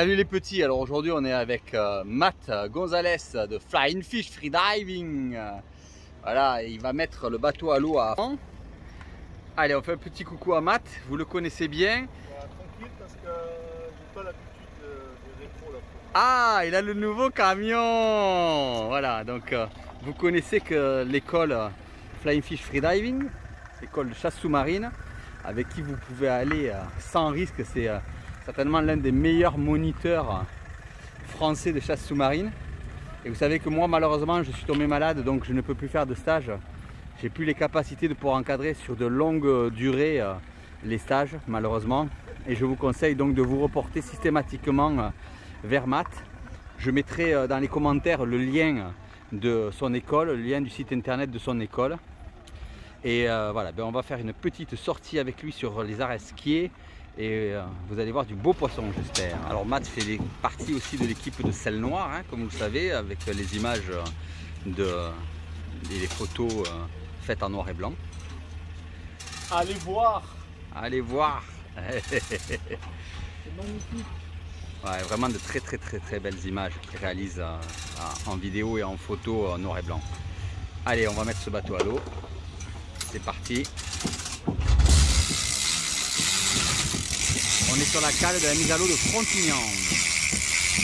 Salut les petits, alors aujourd'hui on est avec Matt Gonzalez de Flying Fish Freediving. Voilà, il va mettre le bateau à l'eau à fond. Allez, on fait un petit coucou à Matt, vous le connaissez bien. Tranquille parce que j'ai pas l'habitude des rétros là. Ah, il a le nouveau camion. Voilà, donc vous connaissez que l'école Flying Fish Freediving, l'école de chasse sous-marine, avec qui vous pouvez aller sans risque. C'est certainement l'un des meilleurs moniteurs français de chasse sous-marine. Et vous savez que moi, malheureusement, je suis tombé malade, donc je ne peux plus faire de stage. J'ai plus les capacités de pouvoir encadrer sur de longues durées les stages, malheureusement. Et je vous conseille donc de vous reporter systématiquement vers Matt. Je mettrai dans les commentaires le lien de son école, le lien du site internet de son école. Et voilà, on va faire une petite sortie avec lui sur les arrêts skiés. Et vous allez voir du beau poisson, j'espère. Alors Matt fait partie aussi de l'équipe de Sel Noir, hein, comme vous le savez, avec les images et les photos faites en noir et blanc. Allez voir. Allez voir. C'est magnifique. Ouais, vraiment de très belles images qu'il réalise en vidéo et en photo en noir et blanc. Allez, on va mettre ce bateau à l'eau. C'est parti. On est sur la cale de la mise à l'eau de Frontignan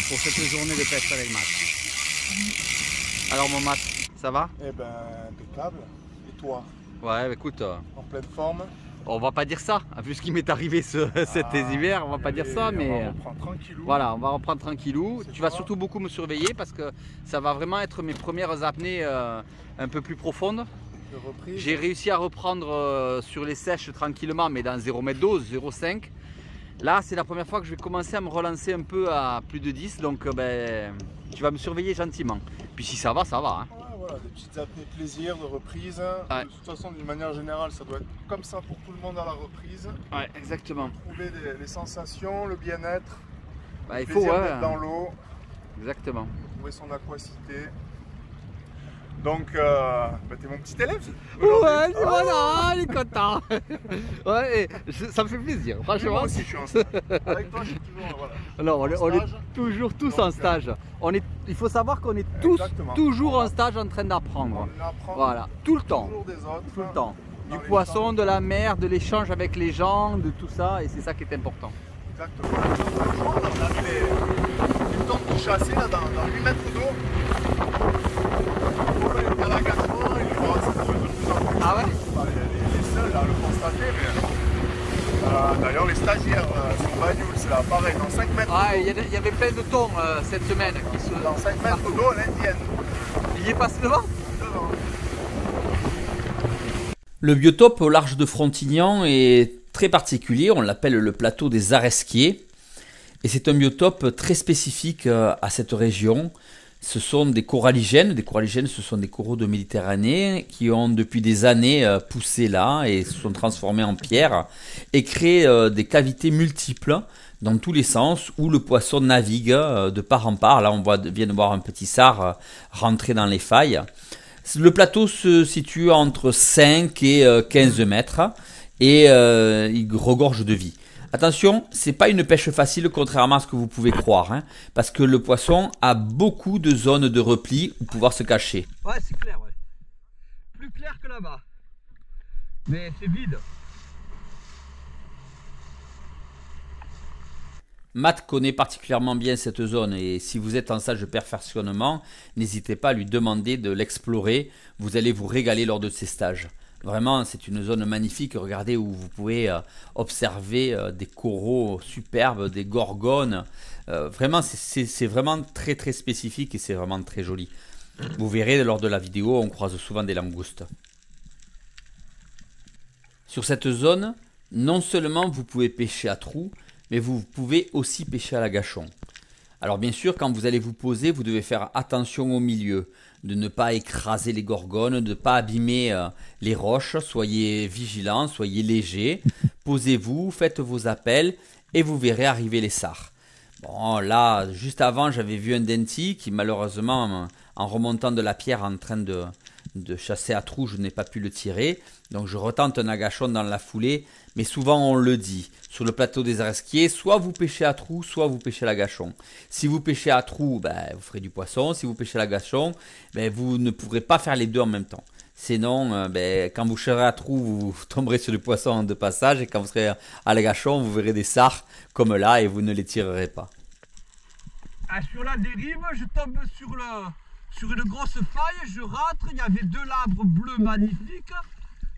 pour cette journée de pêche avec Matt. Alors mon Matt, ça va? Eh ben, impeccable. Et toi? Ouais, écoute, en pleine forme. On va pas dire ça, vu ce qui m'est arrivé cet hiver, on va pas dire ça, mais on va reprendre tranquillou. Voilà, on va reprendre tranquillou. Tu vas quoi surtout beaucoup me surveiller parce que ça va vraiment être mes premières apnées un peu plus profondes. J'ai réussi à reprendre sur les sèches tranquillement, mais dans 0 m d'eau, 0,5. Là, c'est la première fois que je vais commencer à me relancer un peu à plus de 10, donc tu vas me surveiller gentiment. Puis si ça va, ça va. Hein. Ouais, voilà, des petites apnées de plaisir, de reprise. Ouais. De toute façon, d'une manière générale, ça doit être comme ça pour tout le monde à la reprise. Ouais, exactement. Trouver les sensations, le bien-être, Bah, le plaisir d'être ouais. dans l'eau. Exactement. Trouver son aquacité. Donc, t'es mon petit élève. Ouais, voilà, il est content. Ouais, ça me fait plaisir, franchement. Moi aussi, je suis en stage. Avec toi, je suis toujours voilà. Alors, on est toujours tous en stage. Il faut savoir qu'on est tous toujours en stage en train d'apprendre. Voilà, tout le temps. Toujours des autres, tout le temps. Du poisson, de la mer, de l'échange avec les gens, de tout ça, et c'est ça qui est important. Exactement. On a mis les tentes de chasser là, dans 8 mètres d'eau. Ah ouais? Les seuls à le constater, mais d'ailleurs les stagiaires sur Bagnoul, c'est là, pareil, dans 5 mètres d'eau. Il y avait plein de thons cette semaine. Dans 5 mètres d'eau, l'indienne. Il y est passé devant? Devant. Le biotope au large de Frontignan est très particulier, on l'appelle le plateau des Aresquiers. Et c'est un biotope très spécifique à cette région. Ce sont des coralligènes. Des coralligènes, ce sont des coraux de Méditerranée qui ont depuis des années poussé là et se sont transformés en pierre et créé des cavités multiples dans tous les sens où le poisson navigue de part en part. Là, on vient de voir un petit sard rentrer dans les failles. Le plateau se situe entre 5 et 15 mètres et il regorge de vie. Attention, c'est pas une pêche facile contrairement à ce que vous pouvez croire, hein, parce que le poisson a beaucoup de zones de repli où pouvoir se cacher. Ouais, c'est clair, ouais. Plus clair que là-bas. Mais c'est vide. Matt connaît particulièrement bien cette zone et si vous êtes en stage de perfectionnement, n'hésitez pas à lui demander de l'explorer. Vous allez vous régaler lors de ces stages. Vraiment, c'est une zone magnifique. Regardez où vous pouvez observer des coraux superbes, des gorgones. Vraiment, c'est vraiment très spécifique et c'est vraiment très joli. Vous verrez lors de la vidéo, on croise souvent des langoustes. Sur cette zone, non seulement vous pouvez pêcher à trous, mais vous pouvez aussi pêcher à la gâchon. Alors bien sûr, quand vous allez vous poser, vous devez faire attention au milieu, de ne pas écraser les gorgones, de ne pas abîmer les roches. Soyez vigilants, soyez légers, posez-vous, faites vos appels et vous verrez arriver les sards. Bon là, juste avant, j'avais vu un denti qui malheureusement, en remontant de la pierre en train de de chasser à trous, je n'ai pas pu le tirer. Donc je retente un agachon dans la foulée. Mais souvent on le dit, sur le plateau des Aresquiers, soit vous pêchez à trous, soit vous pêchez à l'agachon. Si vous pêchez à trous, vous ferez du poisson. Si vous pêchez à l'agachon, vous ne pourrez pas faire les deux en même temps. Sinon, quand vous pêcherez à trous, vous tomberez sur du poisson de passage. Et quand vous serez à l'agachon, vous verrez des sards comme là et vous ne les tirerez pas. Sur la dérive, je tombe sur une grosse faille, je rentre, il y avait 2 labres bleus magnifiques.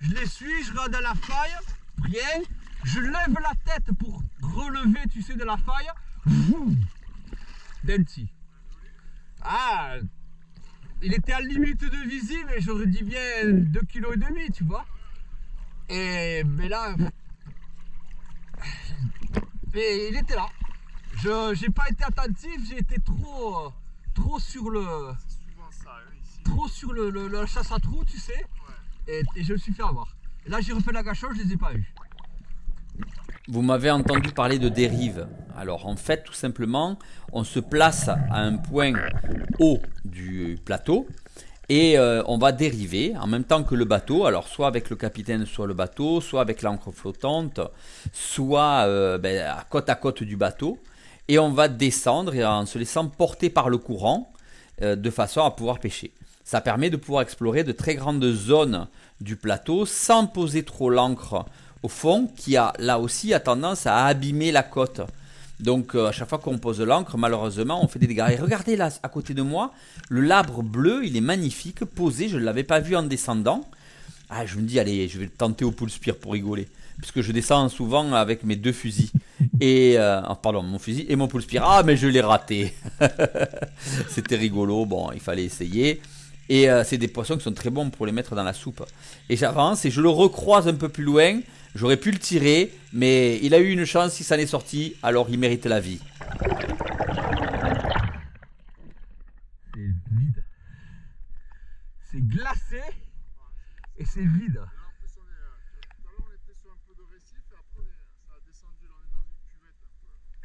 Je les suis, je rentre dans la faille, rien. Je lève la tête pour relever, tu sais, de la faille. Denti. Ah, il était à limite de visible et j'aurais dit bien 2,5 kg, tu vois. Mais là, et il était là. Je n'ai pas été attentif, j'ai été trop sur le. Trop sur la chasse à trous, tu sais. Et je me suis fait avoir. Et là j'ai refait l'agachon, je les ai pas eus. Vous m'avez entendu parler de dérive. Alors en fait, tout simplement, on se place à un point haut du plateau et on va dériver en même temps que le bateau. Alors soit avec le capitaine sur le bateau, soit avec l'ancre flottante, soit à côte du bateau. Et on va descendre en se laissant porter par le courant de façon à pouvoir pêcher. Ça permet de pouvoir explorer de très grandes zones du plateau sans poser trop l'ancre au fond qui a là aussi a tendance à abîmer la côte. Donc à chaque fois qu'on pose l'ancre, malheureusement, on fait des dégâts. Et regardez là, à côté de moi, le labre bleu, il est magnifique, posé. Je ne l'avais pas vu en descendant. Ah, je me dis, allez, je vais le tenter au poule spire pour rigoler. Puisque je descends souvent avec mes 2 fusils. Mon fusil et mon poule spire. Ah, mais je l'ai raté. C'était rigolo. Bon, il fallait essayer. Et c'est des poissons qui sont très bons pour les mettre dans la soupe. Et j'avance et je le recroise un peu plus loin. J'aurais pu le tirer, mais il a eu une chance, il s'en est sorti, alors il mérite la vie. C'est vide. C'est glacé et c'est vide.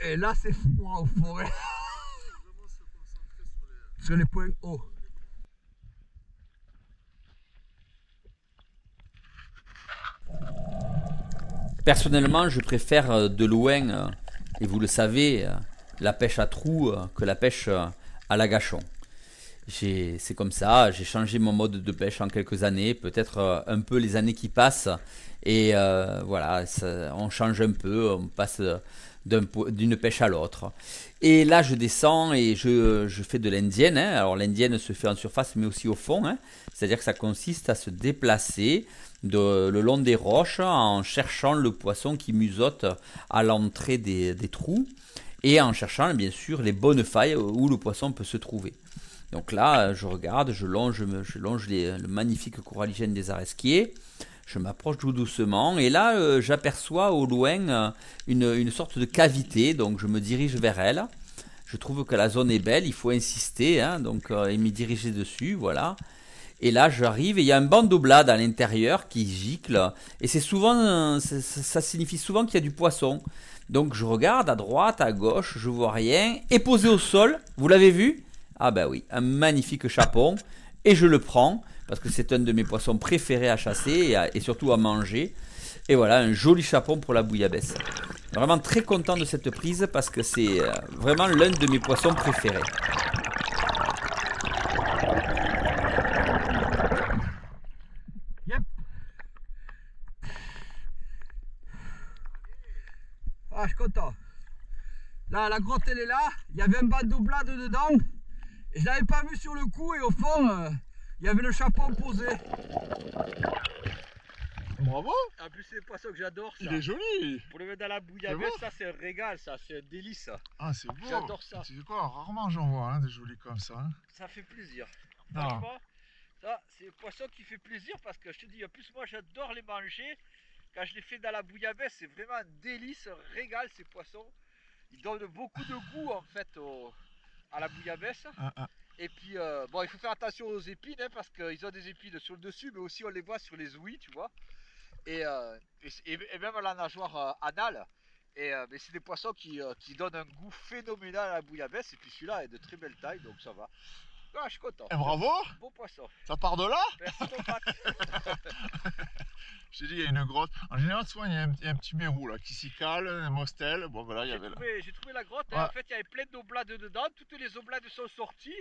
Et là c'est froid au forêt. Sur les points hauts. Personnellement, je préfère de loin, et vous le savez, la pêche à trous que la pêche à l'agachon. C'est comme ça, j'ai changé mon mode de pêche en quelques années, peut-être un peu les années qui passent, et voilà, on change un peu, on passe d'une pêche à l'autre. Et là, je descends et je fais de l'indienne. Alors l'indienne se fait en surface, mais aussi au fond. C'est-à-dire que ça consiste à se déplacer le long des roches en cherchant le poisson qui musote à l'entrée des trous et en cherchant bien sûr les bonnes failles où le poisson peut se trouver. Donc là, je regarde, je longe le magnifique coralligène des Aresquiers. Je m'approche tout doucement et là, j'aperçois au loin une sorte de cavité. Donc je me dirige vers elle. Je trouve que la zone est belle, il faut insister, et m'y diriger dessus, voilà. Et là, j'arrive et il y a un banc d'oblade à l'intérieur qui gicle. Et c'est souvent, ça signifie souvent qu'il y a du poisson. Donc je regarde à droite, à gauche, je vois rien. Et posé au sol, vous l'avez vu? Ah ben oui, un magnifique chapon. Et je le prends parce que c'est un de mes poissons préférés à chasser et surtout à manger. Et voilà, un joli chapon pour la bouillabaisse. Vraiment très content de cette prise parce que c'est vraiment l'un de mes poissons préférés. Ah, je suis content. Là, la grotte, elle est là. Il y avait un banc d'oblade dedans. Et je l'avais pas vu sur le coup. Et au fond, il y avait le chapon posé. Bravo. En plus, c'est des poissons que j'adore. Il est joli. Pour le mettre dans la bouillabaisse, ça, c'est un régal. Ça, c'est un délice. Ah, c'est beau. J'adore ça. Tu sais quoi, rarement j'en vois des jolis comme ça. Ça fait plaisir. Ah. Franchement, ça, c'est un poisson qui fait plaisir parce que je te dis, en plus, moi, j'adore les manger. Quand je les fais dans la bouillabaisse, c'est vraiment un délice, un régal ces poissons. Ils donnent beaucoup de goût en fait à la bouillabaisse. Et puis bon, il faut faire attention aux épines parce qu'ils ont des épines sur le dessus, mais aussi on les voit sur les ouïes, tu vois. Et même à la nageoire anale. Mais c'est des poissons qui donnent un goût phénoménal à la bouillabaisse. Et puis celui-là est de très belle taille, donc ça va. Ah, je suis content. Et bravo. Beau poisson. Ça part de là? Merci mon pote. J'ai dit, il y a une grotte. En général, souvent, il y a un petit mérou là qui s'y cale, un mostel. Bon, voilà, il y avait là. J'ai trouvé la grotte. Ouais. En fait, il y avait plein d'oblades dedans. Toutes les oblades sont sorties.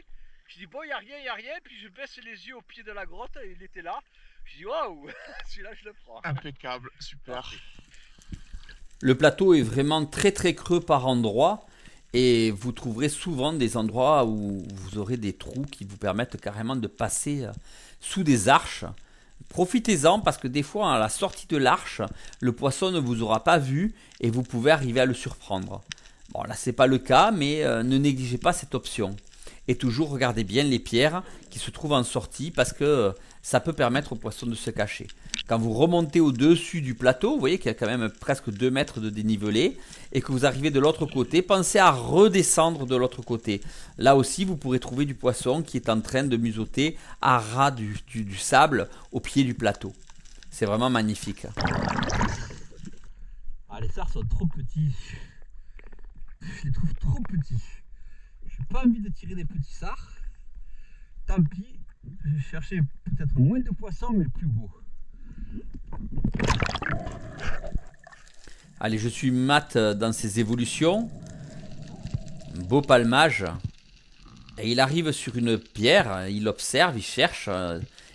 Je dis, bon, il n'y a rien, il n'y a rien. Puis je baisse les yeux au pied de la grotte. Et il était là. Je dis, waouh, celui-là, je le prends. Impeccable, super. Le plateau est vraiment très creux par endroits et vous trouverez souvent des endroits où vous aurez des trous qui vous permettent carrément de passer sous des arches. Profitez-en parce que des fois à la sortie de l'arche, le poisson ne vous aura pas vu et vous pouvez arriver à le surprendre. Bon là c'est pas le cas mais ne négligez pas cette option. Et toujours regardez bien les pierres qui se trouvent en sortie parce que ça peut permettre au poisson de se cacher. Quand vous remontez au-dessus du plateau, vous voyez qu'il y a quand même presque 2 mètres de dénivelé et que vous arrivez de l'autre côté, pensez à redescendre de l'autre côté. Là aussi, vous pourrez trouver du poisson qui est en train de museauter à ras du sable au pied du plateau. C'est vraiment magnifique. Ah, les sards sont trop petits. Je les trouve trop petits. Je n'ai pas envie de tirer des petits sards. Tant pis, je vais chercher peut-être moins de poissons mais plus beaux. Allez, je suis Matt dans ses évolutions. Beau palmage. Et il arrive sur une pierre, il observe, il cherche.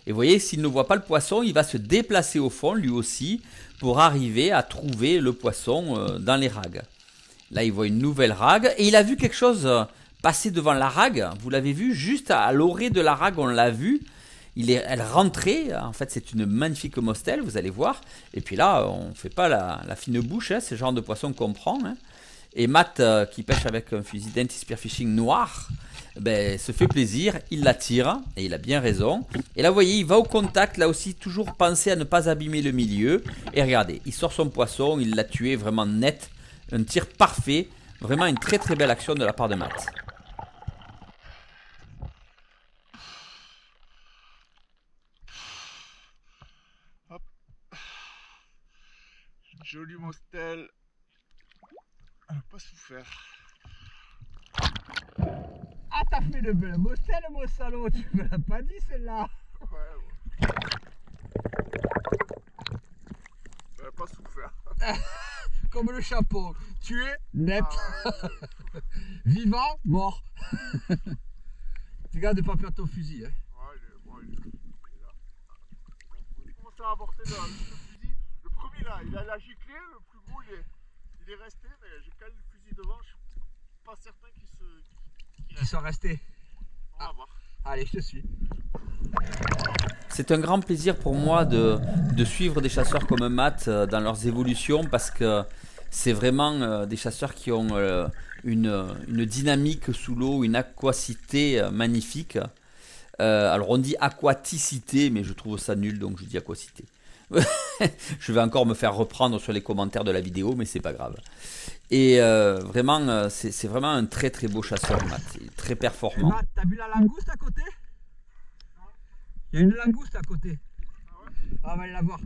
Et vous voyez, s'il ne voit pas le poisson, il va se déplacer au fond, lui aussi, pour arriver à trouver le poisson dans les rags. Là, il voit une nouvelle rague et il a vu quelque chose passer devant la rague. Vous l'avez vu, juste à l'orée de la rague, on l'a vu. Elle rentrait, en fait c'est une magnifique mostel, vous allez voir. Et puis là, on ne fait pas la fine bouche, hein, c'est le genre de poisson qu'on prend. Hein. Et Matt, qui pêche avec un fusil d'anti-spearfishing noir, ben, se fait plaisir, il la tire, et il a bien raison. Et là, vous voyez, il va au contact, là aussi, toujours penser à ne pas abîmer le milieu. Et regardez, il sort son poisson, il l'a tué vraiment net, un tir parfait. Vraiment une très belle action de la part de Matt. Joli mostel. Elle n'a pas souffert. Ah, t'as fait le bel mostel, mon salaud. Tu me l'as pas dit celle-là. Ouais. Elle n'a pas souffert. Comme le chapeau. Tué, net. Vivant, mort. Fais gaffe de pas perdre ton fusil. Hein. Ouais, il est là. On commence à apporter le fusil. Le premier là, il a la giclée, le plus gros il est resté, mais j'ai calé le fusil devant, je suis pas certain Qu'ils sont restés. On va voir. Allez, je te suis. C'est un grand plaisir pour moi de suivre des chasseurs comme Matt dans leurs évolutions parce que c'est vraiment des chasseurs qui ont une dynamique sous l'eau, une aquacité magnifique. Alors on dit aquaticité, mais je trouve ça nul, donc je dis aquacité. Je vais encore me faire reprendre sur les commentaires de la vidéo, mais c'est pas grave. Et vraiment, c'est vraiment un très beau chasseur, Matt. Il est très performant. Matt, t'as vu la langouste à côté? Il y a une langouste à côté. Ah, on va aller la voir.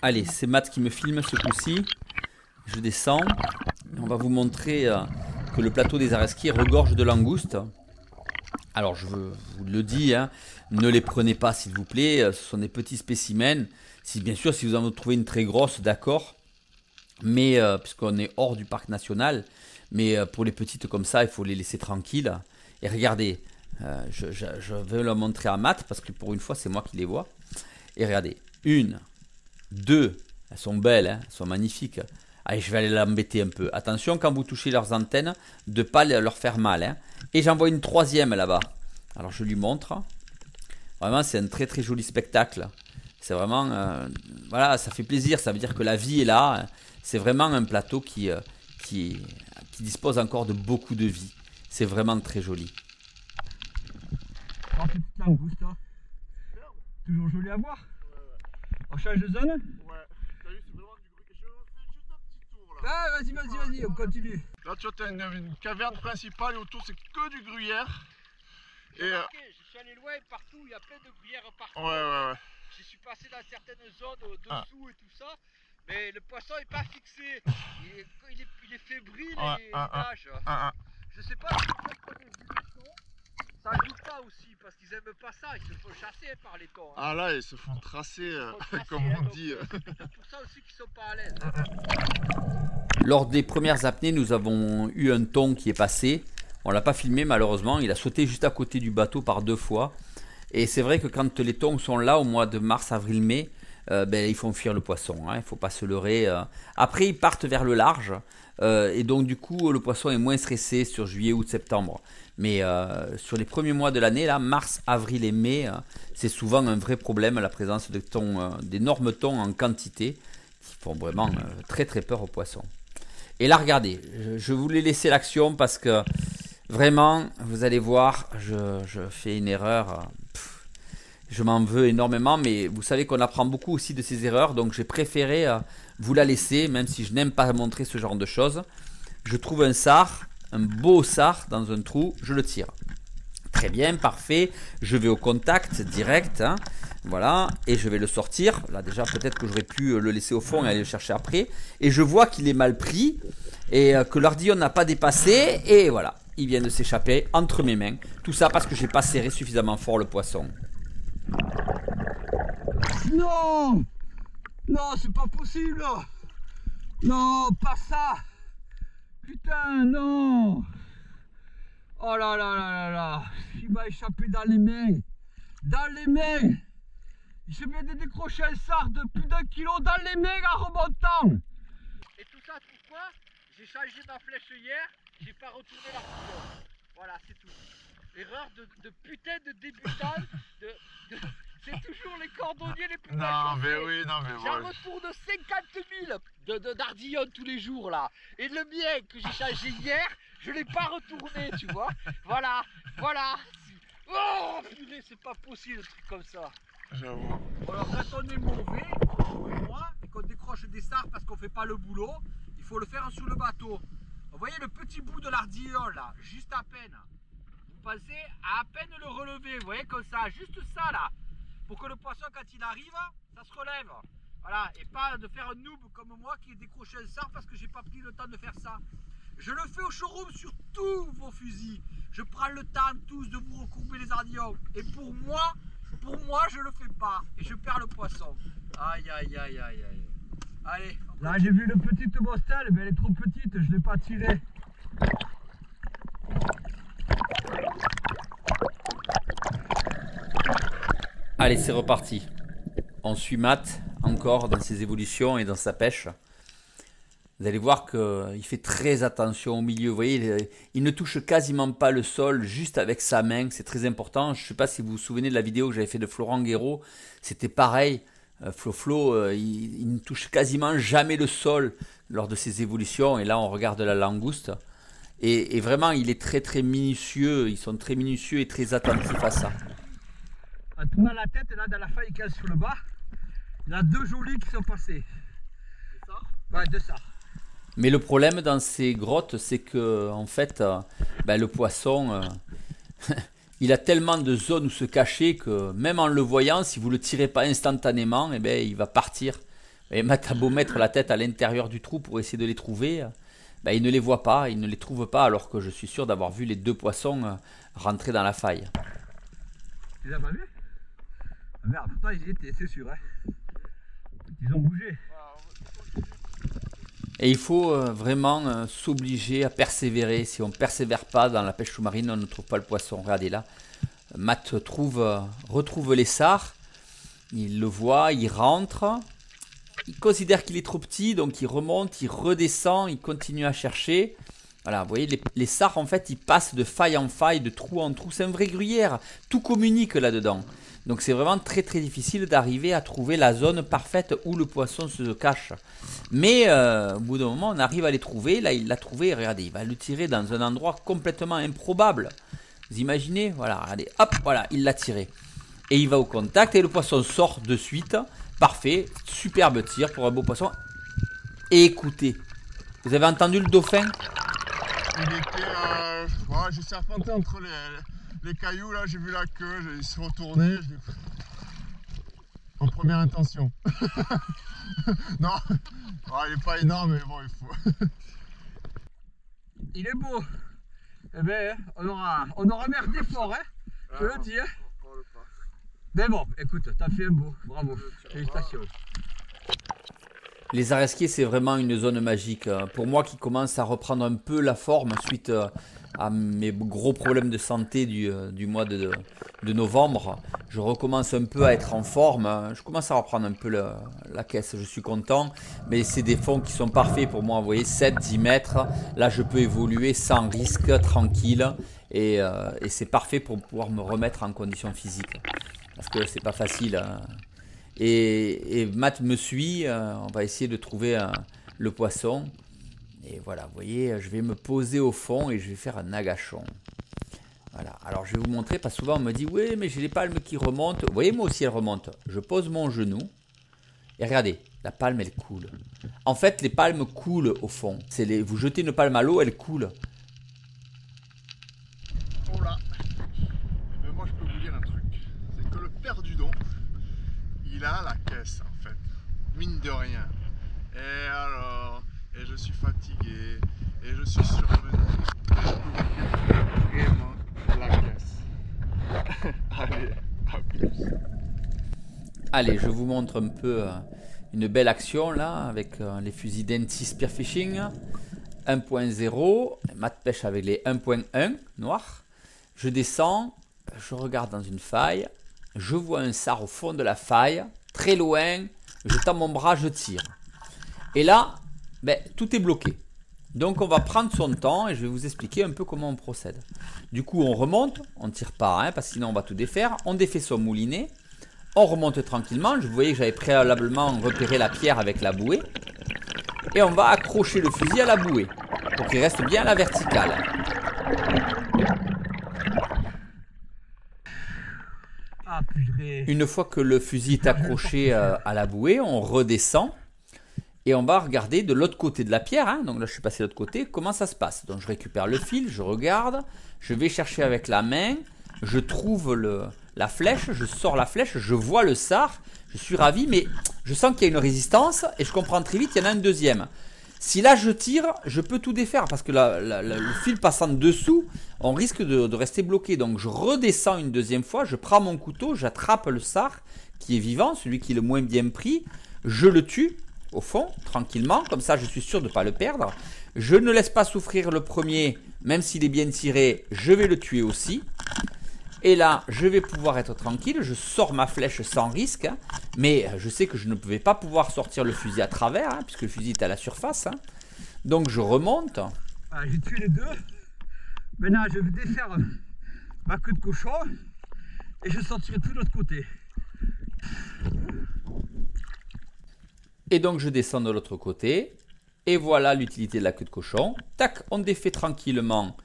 Allez, c'est Matt qui me filme ce coup-ci. Je descends. On va vous montrer que le plateau des Areskies regorge de langoustes. Alors je vous le dis, hein, ne les prenez pas s'il vous plaît, ce sont des petits spécimens. Bien sûr si vous en trouvez une très grosse, d'accord, mais puisqu'on est hors du parc national, mais pour les petites comme ça, il faut les laisser tranquilles. Et regardez, je vais le montrer à Matt parce que pour une fois c'est moi qui les vois. Et regardez, 1, 2, elles sont belles, hein, elles sont magnifiques. Allez, je vais aller l'embêter un peu. Attention quand vous touchez leurs antennes, de ne pas leur faire mal. Hein. Et j'en vois une troisième là-bas. Alors je lui montre. Vraiment, c'est un très joli spectacle. C'est vraiment, voilà, ça fait plaisir. Ça veut dire que la vie est là. C'est vraiment un plateau qui dispose encore de beaucoup de vie. C'est vraiment très joli. Oh, petite langouste. Hein. Toujours joli à voir. On change de zone? Ouais, t'as vu, c'est vraiment du bruit. Je fais juste un petit tour là. Ah, vas-y, on continue. Là, tu vois, t'as une caverne principale et autour, c'est que du gruyère. Et je suis allé loin partout, il y a plein de gruyères partout. Ouais. Je suis passé dans certaines zones au-dessous et tout ça, mais le poisson n'est pas fixé. Il est fébrile et il nage. Je sais pas si peut-être que les thons, ça joue pas aussi, parce qu'ils aiment pas ça, ils se font chasser par les thons. Hein. Ah là, ils se font tracer, comme on dit. C'est pour ça aussi qu'ils sont pas à l'aise. Lors des premières apnées, nous avons eu un thon qui est passé. On l'a pas filmé malheureusement, il a sauté juste à côté du bateau par 2 fois. Et c'est vrai que quand les thons sont là au mois de mars, avril, mai, ils font fuir le poisson, hein, il ne faut pas se leurrer. Après ils partent vers le large et donc du coup le poisson est moins stressé sur juillet, août, septembre. Mais sur les premiers mois de l'année, là, mars, avril et mai, c'est souvent un vrai problème la présence de thons, d'énormes thons en quantité qui font vraiment très très peur aux poissons. Et là regardez, je voulais laisser l'action parce que vraiment vous allez voir, je fais une erreur. Je m'en veux énormément, mais vous savez qu'on apprend beaucoup aussi de ces erreurs, donc j'ai préféré vous la laisser, même si je n'aime pas montrer ce genre de choses. Je trouve un sard, un beau sard dans un trou, je le tire. Très bien, parfait, je vais au contact direct, hein, voilà, et je vais le sortir. Là déjà peut-être que j'aurais pu le laisser au fond et aller le chercher après. Et je vois qu'il est mal pris, et que l'ardillon n'a pas dépassé, et voilà, il vient de s'échapper entre mes mains. Tout ça parce que j'ai pas serré suffisamment fort le poisson. Non! Non, c'est pas possible! Non, pas ça! Putain, non! Oh là là là là là! Il m'a échappé dans les mains! Dans les mains! Je viens de décrocher un sard de plus d'1 kilo dans les mains en remontant! Et tout ça pourquoi? J'ai changé ma flèche hier, j'ai pas retourné la photo. Voilà, c'est tout. Erreur de putain de débutant, c'est toujours les cordonniers les plus Non, mais oui, non, mais J'en voilà. retourne 50 000 d'ardillons tous les jours là. Et le mien que j'ai changé hier, je l'ai pas retourné, tu vois. Voilà, voilà. Oh purée, c'est pas possible un truc comme ça. J'avoue. Alors quand on est mauvais, comme moi, et qu'on décroche des sards parce qu'on fait pas le boulot, il faut le faire sous le bateau. Vous voyez le petit bout de l'ardillon là, juste à peine. Vous pensez à peine le relever, vous voyez comme ça, juste ça là. Pour que le poisson quand il arrive, ça se relève. Voilà, et pas de faire un noob comme moi qui ai décroché un sard parce que j'ai pas pris le temps de faire ça. Je le fais au showroom sur tous vos fusils. Je prends le temps tous de vous recourber les ardillons. Et pour moi, je le fais pas. Et je perds le poisson. Aïe aïe aïe aïe aïe. Allez. Là j'ai vu une petite mostelle, mais elle est trop petite, je l'ai pas tirée. Allez, c'est reparti. On suit Matt encore dans ses évolutions et dans sa pêche. Vous allez voir qu'il fait très attention au milieu. Vous voyez, il ne touche quasiment pas le sol, juste avec sa main. C'est très important. Je ne sais pas si vous vous souvenez de la vidéo que j'avais fait de Florent Guéraud. C'était pareil. Flo, il ne touche quasiment jamais le sol lors de ses évolutions. Et là, on regarde la langouste. Et vraiment, il est très très minutieux. Ils sont très minutieux et très attentifs à ça. En tournant la tête, là, dans la faille qu'il y a sur le bas, il y en a 2 jolis qui sont passés. C'est ça? Ouais, 2 ça. Mais le problème dans ces grottes, c'est que en fait, le poisson, il a tellement de zones où se cacher que même en le voyant, si vous ne le tirez pas instantanément, il va partir. Et Matt a beau mettre la tête à l'intérieur du trou pour essayer de les trouver, il ne les voit pas, il ne les trouve pas, alors que je suis sûr d'avoir vu les 2 poissons rentrer dans la faille. Tu les as pas vus? Ah merde, pourtant ils y étaient, c'est sûr. Hein. Ils ont bougé. Et il faut vraiment s'obliger à persévérer. Si on ne persévère pas dans la pêche sous-marine, on ne trouve pas le poisson. Regardez là, Matt retrouve les sards. Il le voit, il rentre. Il considère qu'il est trop petit, donc il remonte, il redescend, il continue à chercher. Voilà, vous voyez, les sards, en fait, ils passent de faille en faille, de trou en trou. C'est un vrai gruyère. Tout communique là-dedans. Donc c'est vraiment très très difficile d'arriver à trouver la zone parfaite où le poisson se cache. Mais au bout d'un moment, on arrive à les trouver. Là, il l'a trouvé. Regardez, il va le tirer dans un endroit complètement improbable. Vous imaginez? Voilà, regardez, hop, voilà, il l'a tiré. Et il va au contact et le poisson sort de suite. Parfait, superbe tir pour un beau poisson. Et écoutez, vous avez entendu le dauphin? Il était, j'ai serpenté entre les cailloux là, j'ai vu la queue, il se retournait. En première intention. Non, il n'est pas énorme, mais bon, il faut. Il est beau. eh ben, on aura merdé fort, hein, je le dis. Hein. Mais bon, écoute, t'as fait un beau, bravo, félicitations. Les Aresquiers, c'est vraiment une zone magique. Pour moi qui commence à reprendre un peu la forme suite à mes gros problèmes de santé du mois de novembre, je recommence un peu à être en forme. Je commence à reprendre un peu la caisse, je suis content. Mais c'est des fonds qui sont parfaits pour moi. Vous voyez, 7-10 mètres. Là, je peux évoluer sans risque, tranquille. Et c'est parfait pour pouvoir me remettre en condition physique. Parce que c'est pas facile. Et Matt me suit, on va essayer de trouver le poisson. Et voilà, vous voyez, je vais me poser au fond et je vais faire un agachon. Voilà, alors je vais vous montrer, parce que souvent on me dit, oui, mais j'ai les palmes qui remontent. Vous voyez, moi aussi elle remonte. Je pose mon genou et regardez, la palme elle coule. En fait, les palmes coulent au fond. Vous jetez une palme à l'eau, elle coule. Oh là. Mais moi je peux vous dire un truc, c'est que le père du don, il a la caisse en fait, mine de rien. Et alors, et je suis fatigué, et je suis surmené. Vraiment la caisse. Allez, à plus. Allez, je vous montre un peu une belle action là, avec les fusils Denti Spearfishing 1.0, Matt pêche avec les 1.1 noirs. Je descends, je regarde dans une faille, je vois un sard au fond de la faille, très loin, je tends mon bras, je tire. Et là, ben, tout est bloqué. Donc on va prendre son temps et je vais vous expliquer un peu comment on procède. Du coup on remonte, on ne tire pas, hein, parce que sinon on va tout défaire. On défait son moulinet, on remonte tranquillement. Je voyais que j'avais préalablement repéré la pierre avec la bouée. Et on va accrocher le fusil à la bouée pour qu'il reste bien à la verticale. Une fois que le fusil est accroché à la bouée, on redescend et on va regarder de l'autre côté de la pierre. Hein. Donc là, je suis passé de l'autre côté. Comment ça se passe? Donc je récupère le fil, je regarde, je vais chercher avec la main, je trouve la flèche, je sors la flèche, je vois le sard, je suis ravi, mais je sens qu'il y a une résistance et je comprends très vite qu'il y en a un deuxième. Si là je tire, je peux tout défaire parce que le fil passant dessous, on risque de rester bloqué. Donc je redescends une deuxième fois, je prends mon couteau, j'attrape le sard qui est vivant, celui qui est le moins bien pris, je le tue au fond, tranquillement, comme ça je suis sûr de ne pas le perdre. Je ne laisse pas souffrir le premier, même s'il est bien tiré, je vais le tuer aussi. Et là, je vais pouvoir être tranquille, je sors ma flèche sans risque, hein, mais je sais que je ne pouvais pas pouvoir sortir le fusil à travers, hein, puisque le fusil est à la surface. Hein. Donc je remonte. Ah, j'ai tué les deux. Maintenant, je vais défaire ma queue de cochon et je sortirai tout de l'autre côté. Et donc je descends de l'autre côté. Et voilà l'utilité de la queue de cochon. Tac, on défait tranquillement.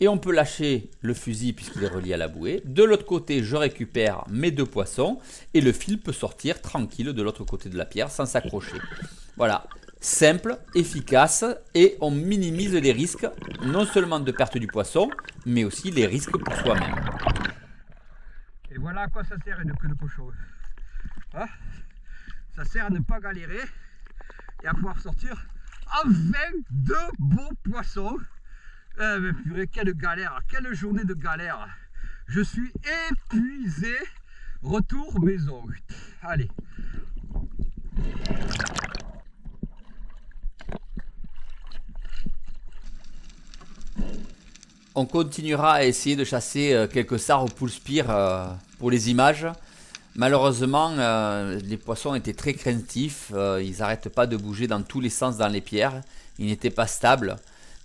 Et on peut lâcher le fusil puisqu'il est relié à la bouée. De l'autre côté, je récupère mes deux poissons. Et le fil peut sortir tranquille de l'autre côté de la pierre sans s'accrocher. Voilà, simple, efficace. Et on minimise les risques, non seulement de perte du poisson, mais aussi les risques pour soi-même. Et voilà à quoi ça sert une queue de cochon. Hein? Ça sert à ne pas galérer et à pouvoir sortir enfin de beaux poissons. Mais purée, quelle galère, quelle journée de galère. Je suis épuisé. Retour maison. Allez. On continuera à essayer de chasser quelques sards au poule spear pour les images. Malheureusement, les poissons étaient très craintifs. Ils n'arrêtent pas de bouger dans tous les sens dans les pierres. Ils n'étaient pas stables.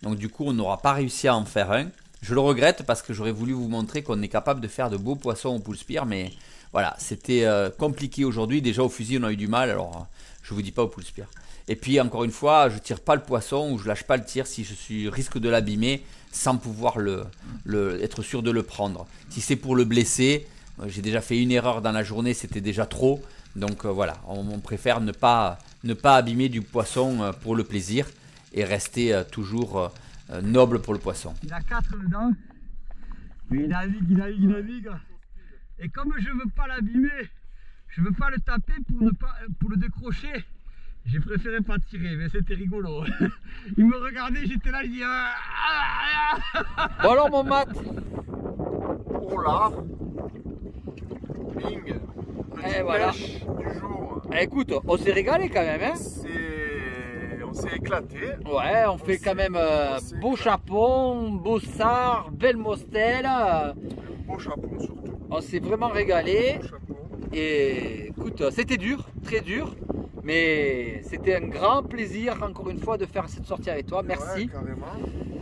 Donc du coup, on n'aura pas réussi à en faire un. Je le regrette parce que j'aurais voulu vous montrer qu'on est capable de faire de beaux poissons au poule spear. Mais voilà, c'était compliqué aujourd'hui. Déjà au fusil, on a eu du mal. Alors, je ne vous dis pas au poule spear. Et puis, encore une fois, je ne tire pas le poisson ou je ne lâche pas le tir si je risque de l'abîmer sans pouvoir être sûr de le prendre. Si c'est pour le blesser, j'ai déjà fait une erreur dans la journée, c'était déjà trop. Donc voilà, on préfère ne pas abîmer du poisson pour le plaisir et rester toujours noble pour le poisson. Il a 4 dedans, mais il navigue. Et comme je ne veux pas l'abîmer, je ne veux pas le taper pour le décrocher, J'ai préféré pas tirer, mais c'était rigolo. Il me regardait, j'étais là, je dis... Bon alors mon Matt. Oh là. Bing. Et voilà. Pêche du jour. Écoute, on s'est régalé quand même, hein. On s'est éclaté. Ouais, on fait quand même beau chapon, beau sard, belle mostelle. Beau chapeau surtout. On s'est vraiment régalé. Beau chapeau. Et écoute, c'était dur, très dur. Mais c'était un grand plaisir, encore une fois, de faire cette sortie avec toi. Merci. Ouais, carrément.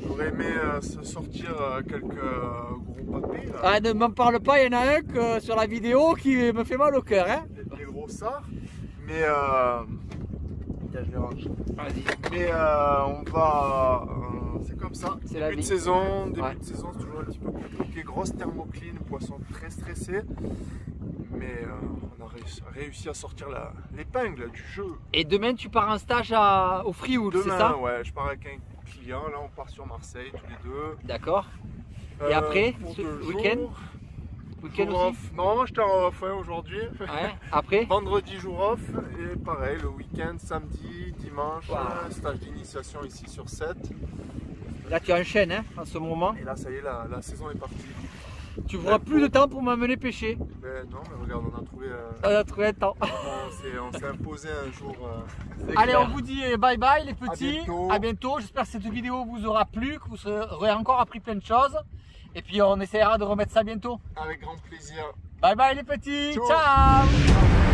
J'aurais aimé se sortir quelques gros papés. Là. Ah, ne m'en parle pas, il y en a un que, sur la vidéo qui me fait mal au cœur. Hein. Des gros sards. Mais tiens, je les range. Vas-y. Mais on va. C'est comme ça. C'est la Début de vie. saison, début Ouais. de saison, c'est toujours un petit peu compliqué. Grosse thermocline, poisson très stressé. Mais on a réussi à sortir l'épingle du jeu. Et demain, tu pars en stage au Frioul, c'est Demain, ça? ouais, je pars avec un client. Là, on part sur Marseille tous les deux. D'accord. Et après, pour ce 2 week-end jours. Week-end Jour aussi? off. Non, j'étais en off aujourd'hui. Ouais. Après? Vendredi jour off et pareil le week-end, samedi, dimanche, Wow. stage d'initiation ici sur 7. Là, tu enchaînes hein, en ce moment. Et là ça y est, la saison est partie. Tu n'auras plus de temps pour m'amener pêcher. Ben non, mais regarde, on a trouvé. On a trouvé un temps. On s'est imposé un jour. Allez, on vous dit bye bye les petits. bientôt. À bientôt. J'espère que cette vidéo vous aura plu, que vous aurez encore appris plein de choses. Et puis on essaiera de remettre ça bientôt. Avec grand plaisir. Bye bye les petits. Ciao. Ciao.